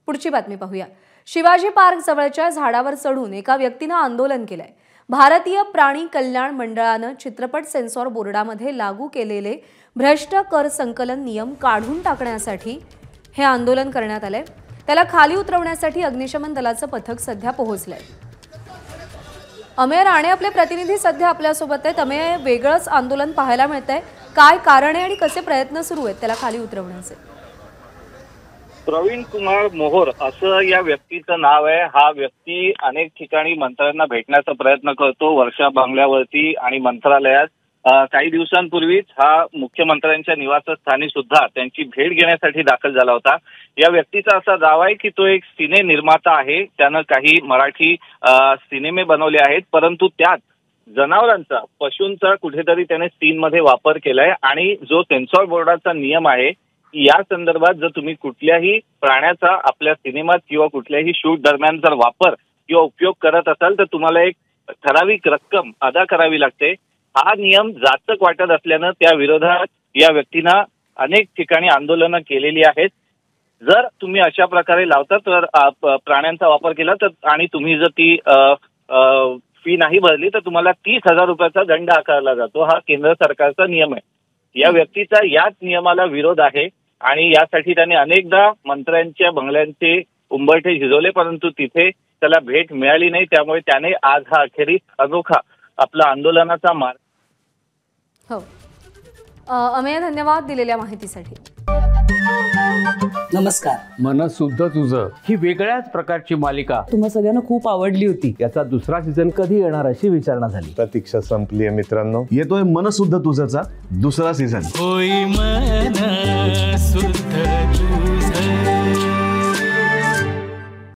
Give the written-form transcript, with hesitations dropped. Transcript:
पुढची बातमी पाहूया। शिवाजी पार्क जवळच्या झाडावर चढून एका व्यक्तीने आंदोलन केलंय। भारतीय प्राणी कल्याण मंडळाने चित्रपट सेन्सॉर बोर्डामध्ये लागू केलेले भ्रष्ट कर संकलन नियम काढून टाकण्यासाठी हे आंदोलन करण्यात आले। त्याला खाली उतरवण्यासाठी अग्निशमन दलाचं पथक सध्या पोहोचलंय। अमेय राणे आपले प्रतिनिधी सध्या आपल्या सोबत आहेत। अमेय, वेगळंच आंदोलन पाहायला मिळतंय, काय कारण आहे आणि कसे प्रयत्न सुरू आहेत त्याला खाली उतरवण्याचे? प्रवीण कुमार मोहोर असं या व्यक्तीचं नाव आहे। हा व्यक्ती अनेक ठिकाणी मंत्र्यांना भेटण्याचा प्रयत्न करतो, वर्षा बंगल्यावरती आणि मंत्रालयात। काही दिवसांपूर्वीच हा मुख्यमंत्र्यांच्या निवासस्थानी सुद्धा त्यांची भेट घेण्यासाठी दाखल झाला होता। या व्यक्तीचा असा दावा आहे की तो एक सिने निर्माता आहे, त्यानं काही मराठी सिनेमे बनवले आहेत, परंतु त्यात जनावरांचा, पशूंचा कुठेतरी त्याने सीनमध्ये वापर केलाय। आणि जो सेन्सॉर बोर्डाचा नियम आहे या संदर्भात जर तुम्ही कुठल्याही प्राण्याचा आपल्या सिनेमात किंवा कुठल्याही शूट दरम्यान जर वापर किंवा उपयोग करत असाल तर तुम्हाला एक ठराविक रक्कम अदा करावी लागते। हा नियम जाचक वाटत असल्यानं त्या विरोधात या व्यक्तीनं अनेक ठिकाणी आंदोलनं केलेली आहेत। जर तुम्ही अशा प्रकारे लावता तर प्राण्यांचा वापर केला तर आणि तुम्ही जर ती फी नाही भरली तर तुम्हाला 30,000 रुपयाचा दंड आकारला जातो। हा केंद्र सरकारचा नियम आहे। या व्यक्तीचा याच नियमाला विरोध आहे आणि यासाठी त्याने अनेकदा मंत्र्यांच्या बंगल्यांचे उंबरठे झिजवले, परंतु तिथे त्याला भेट मिळाली नाही। त्यामुळे त्याने आज हा अखेरीस अनोखा आपला आंदोलनाचा मार्ग। हो, अमेय, धन्यवाद दिलेल्या माहितीसाठी। नमस्कार। मन सुद्धा तुझं ही वेगळ्याच प्रकारची मालिका तुम्हा सगळ्यांना खूप आवडली होती। याचा दुसरा सीझन कधी येणार अशी विचारणा झाली। प्रतीक्षा संपली आहे मित्रांनो, येतोय मन सुद्धा तुझाचा दुसरा सीझन। होई मन सुद्धा